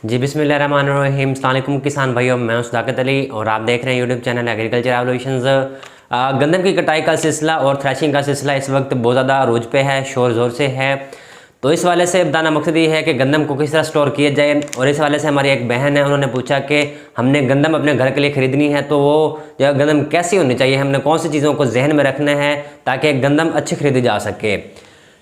जी बिस्मिल्लाहिर्रहमानिर्रहीम। अस्सलाम वालेकुम किसान भाइयों, मैं हूं सदाकत अली और आप देख रहे हैं यूट्यूब चैनल एग्रीकल्चर एवोल्यूशंस। गंदम की कटाई का सिलसिला और थ्रेशिंग का सिलसिला इस वक्त बहुत ज़्यादा अरूज पे है, शोर ज़ोर से है। तो इस वाले से बताना मकसद ये है कि गंदम को किस तरह स्टोर किया जाए। और इस वाले से हमारी एक बहन है, उन्होंने पूछा कि हमने गंदम अपने घर के लिए ख़रीदनी है, तो वो जो गंदम कैसी होनी चाहिए, हमने कौन सी चीज़ों को जहन में रखना है ताकि गंदम अच्छी खरीदी जा सके।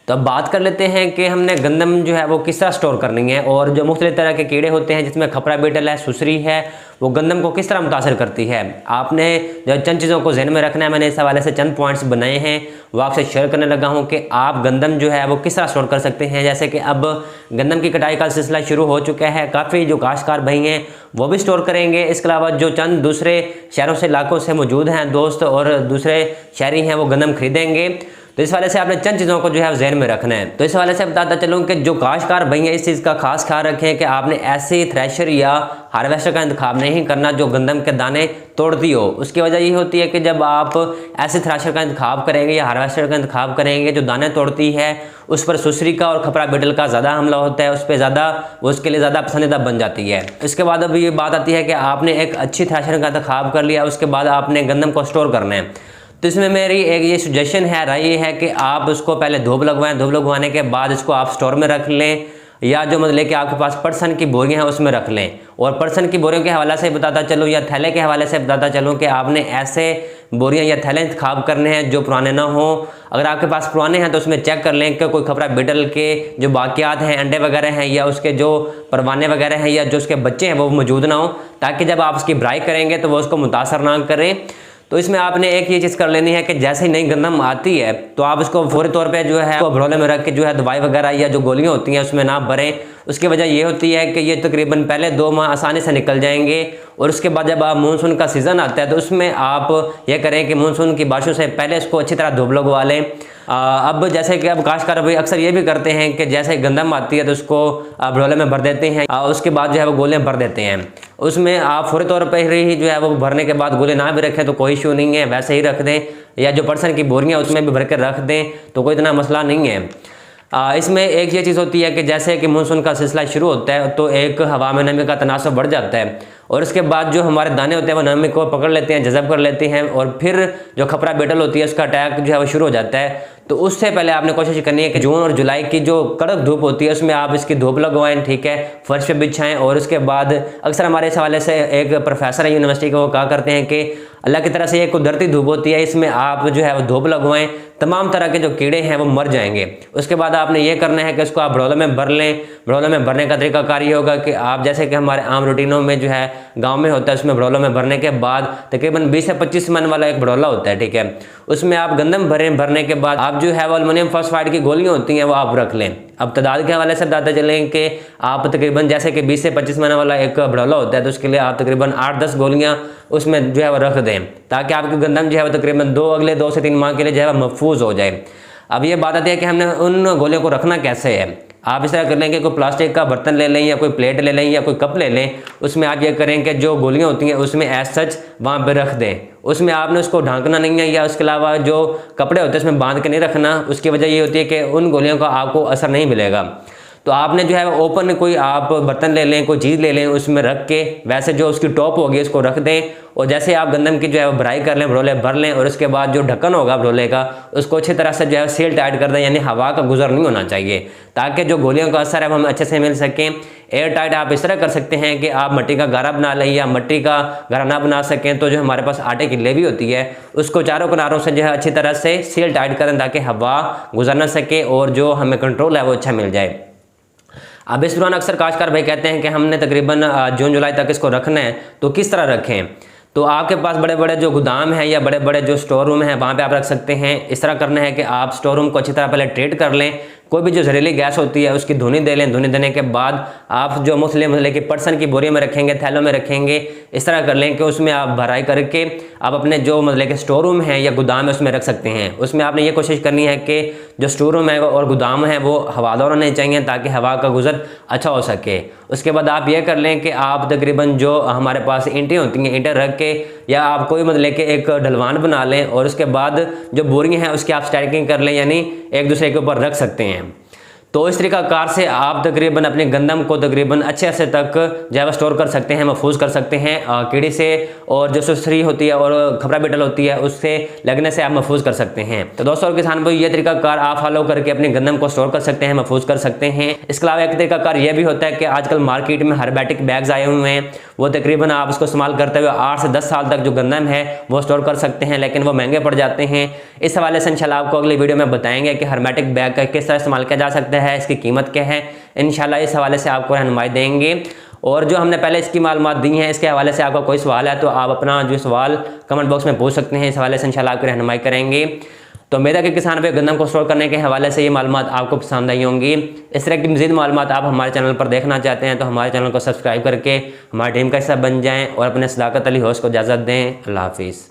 तो अब बात कर लेते हैं कि हमने गंदम जो है वो किस तरह स्टोर करनी है और जो मुख्तलिफ तरह के कीड़े होते हैं जिसमें खपरा बीटल है, सुसरी है, वो गंदम को किस तरह मुतासर करती है। आपने जो चंद चीज़ों को जहन में रखना है, मैंने इस हवाले से चंद पॉइंट्स बनाए हैं, वो आपसे शेयर करने लगा हूँ कि आप गंदम जो है वो किस तरह स्टोर कर सकते हैं। जैसे कि अब गंदम की कटाई का सिलसिला शुरू हो चुका है, काफ़ी जो काश्तकार भाई हैं वो भी स्टोर करेंगे। इसके अलावा जो चंद दूसरे शहरों से इलाकों से मौजूद हैं दोस्त और दूसरे शहरी हैं, वो गंदम खरीदेंगे। तो इस वाले से आपने चंद चीज़ों को जो है जहन में रखना है। तो इस वाले से बताता चलूँ कि जो काश्तकार भाई हैं, इस चीज़ का खास ख्याल रखें कि आपने ऐसे थ्रेशर या हार्वेस्टर का इंतखाब नहीं करना जो गंदम के दाने तोड़ती हो। उसकी वजह ये होती है कि जब आप ऐसे थ्रेशर का इंतखाब करेंगे या हार्वेस्टर का इंतखाब करेंगे जो दाने तोड़ती है, उस पर सुसरी का और खपरा बीटल का ज़्यादा हमला होता है, उस पर ज़्यादा वो उसके लिए ज़्यादा पसंदीदा बन जाती है। इसके बाद अब ये बात आती है कि आपने एक अच्छी थ्रेशर का इंतखाब कर लिया, उसके बाद आपने गंदम को स्टोर करना है। तो इसमें मेरी एक ये सजेशन है, राय ये है कि आप उसको पहले धूप लगवाएं, धूप लगवाने के बाद इसको आप स्टोर में रख लें, या जो मतलब कि आपके पास पर्सन की बोरियां हैं उसमें रख लें। और पर्सन की बोरियों के हवाले से बताता चलूँ या थैले के हवाले से बताता चलूँ कि आपने ऐसे बोरियां या थैले इंतखाब करने हैं जो पुराने ना हो। अगर आपके पास पुराने हैं तो उसमें चेक कर लें कि कोई खपरा बीटल के जो बाकियात हैं, अंडे वगैरह हैं, या उसके जो परवाने वगैरह हैं, या जो उसके बच्चे हैं वो मौजूद ना हो, ताकि जब आप उसकी भराई करेंगे तो वो उसको मुतासर ना करें। तो इसमें आपने एक ये चीज़ कर लेनी है कि जैसे ही नई गंदम आती है तो आप उसको फौरी तौर पे जो है भरोले में रख के जो है दवाई वगैरह या जो गोलियां होती हैं उसमें ना भरें। उसकी वजह ये होती है कि ये तकरीबन पहले 2 माह आसानी से निकल जाएंगे, और उसके बाद जब आप मानसून का सीज़न आता है तो उसमें आप ये करें कि मानसून की बारिशों से पहले इसको अच्छी तरह धूप लगवा लें। अब जैसे कि अब काश्तकार भाई अक्सर ये भी करते हैं कि जैसे गंदम आती है तो उसको भरोले में भर देते हैं, उसके बाद जो है वो गोलियां भर देते हैं। उसमें आप फौरी तौर पर ही जो है वो भरने के बाद गोले ना भी रखें तो कोई इशू नहीं है, वैसे ही रख दें, या जो पर्सन की बोरियां उसमें भी भर कर रख दें तो कोई इतना मसला नहीं है। इसमें एक ये चीज़ होती है कि जैसे कि मानसून का सिलसिला शुरू होता है तो एक हवा में नमी का तनासब बढ़ जाता है, और उसके बाद जो हमारे दाने होते हैं वो नमी को पकड़ लेते हैं, जज़ब कर लेते हैं, और फिर जो खपरा बीटल होती है उसका अटैक जो है वो शुरू हो जाता है। तो उससे पहले आपने कोशिश करनी है कि जून और जुलाई की जो कड़क धूप होती है उसमें आप इसकी धूप लगवाएं, ठीक है, फर्श पे बिछाएं। और उसके बाद अक्सर हमारे इस हवाले से एक प्रोफेसर है यूनिवर्सिटी के, वो कहा करते हैं कि अल्लाह की तरह से ये कुदरती धूप होती है, इसमें आप जो है वो धूप लगवाएं, तमाम तरह के जो कीड़े हैं वो मर जाएंगे। उसके बाद आपने ये करना है कि उसको आप भरोले में भर लें। भरोले में भरने का तरीकाकार ये होगा कि आप जैसे कि हमारे आम रूटीनों में जो है गांव में होता है, उसमें भरोलों में भरने के बाद तकरीबन 20 से 25 मन वाला एक भरोला होता है, ठीक है, उसमें आप गंदम भरने के बाद आप जो है वो अल्युमिनियम फॉस्फाइड की गोलियां होती हैं वो आप रख लें। अब तादाद के हवाले से बताते चलें कि आप तकरीबन जैसे कि 20 से 25 मन वाला एक भरोला होता है तो उसके लिए आप तकरीबन 8-10 गोलियां उसमें जो है वो रख दें, ताकि आपकी गंदम जो है वो तकरीबन अगले 2 से 3 माह के लिए जो है वो महफूज हो जाए। अब ये बात आती है कि हमने उन गोलियों को रखना कैसे है। आप इस तरह कर लें कि कोई प्लास्टिक का बर्तन ले लें, या कोई प्लेट ले लें, या कोई कप ले लें, उसमें आप ये करें कि जो गोलियां होती हैं उसमें एज सच वहाँ पे रख दें। उसमें आपने उसको ढांकना नहीं है, या उसके अलावा जो कपड़े होते हैं उसमें बांध के नहीं रखना। उसकी वजह ये होती है कि उन गोलियों का आपको असर नहीं मिलेगा। तो आपने जो है ओपन कोई आप बर्तन ले लें, कोई चीज़ ले लें, उसमें रख के वैसे जो उसकी टॉप होगी उसको रख दें, और जैसे आप गंदम की जो है वो भराई कर लें, भरोले भर लें, और उसके बाद जो ढक्कन होगा भरोले का उसको अच्छी तरह से जो है सील टाइट कर दें, यानी हवा का गुजर नहीं होना चाहिए, ताकि जो गोलियों का असर है वो हमें अच्छे से मिल सकें। एयर टाइट आप इस तरह कर सकते हैं कि आप मिट्टी का गारा बना लें, या मिट्टी का गारा ना बना सकें तो जो हमारे पास आटे की लेवी होती है उसको चारों किनारों से जो है अच्छी तरह से सील टाइट करें, ताकि हवा गुजर ना सके और जो हमें कंट्रोल है वो अच्छा मिल जाए। अब इस दौरान अक्सर काश्तकार भाई कहते हैं कि हमने तकरीबन जून जुलाई तक इसको रखना है, तो किस तरह रखें। तो आपके पास बड़े बड़े जो गोदाम हैं या बड़े बड़े जो स्टोर रूम हैं वहाँ पे आप रख सकते हैं। इस तरह करना है कि आप स्टोर रूम को अच्छी तरह पहले ट्रीट कर लें, कोई भी जो जहरीली गैस होती है उसकी धुनी दे लें। धुनी देने के बाद आप जो मतलब कि पर्सन की बोरी में रखेंगे, थैलों में रखेंगे, इस तरह कर लें कि उसमें आप भराई करके आप अपने जो मतलब कि स्टोर रूम है या गोदाम है उसमें रख सकते हैं। उसमें आपने ये कोशिश करनी है कि जो स्टोर रूम है और गोदाम है वो हवादार होने चाहिए, ताकि हवा का गुजर अच्छा हो सके। उसके बाद आप ये कर लें कि आप तकरीबन जो हमारे पास ईंटें होती हैं, ईंटें रख के, या आप कोई मतलब कि एक ढलवान बना लें, और उसके बाद जो बोरियां हैं उसकी आप स्टैकिंग कर लें, यानी एक दूसरे के ऊपर रख सकते हैं। तो इस तरीक़ाकार से आप तकरीबन अपने गंदम को तकरीबन अच्छे अरसे तक जो है स्टोर कर सकते हैं, महफूज कर सकते हैं कीड़ी से, और जो सुसरी होती है और खपरा बीटल होती है उससे लगने से आप महफूज कर सकते हैं। तो दोस्तों और किसान भाई, ये तरीकाकार आप फॉलो करके अपने गंदम को स्टोर कर सकते हैं, महफूज कर सकते हैं। इसके अलावा एक तरीकाकार यह भी होता है कि आजकल मार्केट में हर्बेटिक बैग्स आए हुए हैं, वो तकरीबन आप उसको इस्तेमाल करते हुए 8 से 10 साल तक जो गंदम है वो स्टोर कर सकते हैं, लेकिन वो महंगे पड़ जाते हैं। इस हवाले से इंशाल्लाह आपको अगली वीडियो में बताएंगे कि हर्मेटिक बैग का किस तरह इस्तेमाल किया जा सकता है, इसकी कीमत क्या है। इंशाल्लाह इस हवाले से आपको रहनुमाई देंगे। और जो हमने पहले इसकी मालूमात दी हैं, इसके हवाले से आपका कोई सवाल है तो आप अपना जो सवाल कमेंट बॉक्स में पूछ सकते हैं। इस हवाले से इंशाल्लाह आपकी रहनुमाई करेंगे। तो उम्मीद है कि किसान भाई गंदम को स्टोर करने के हवाले से ये मालूमात आपको पसंद आई होंगी। इस तरह की मज़ीद मालूमात आप हमारे चैनल पर देखना चाहते हैं तो हमारे चैनल को सब्सक्राइब करके हमारी टीम का हिस्सा बन जाएँ और अपने सदाकत अली होस्ट को इजाज़त दें। अल्लाह हाफिज़।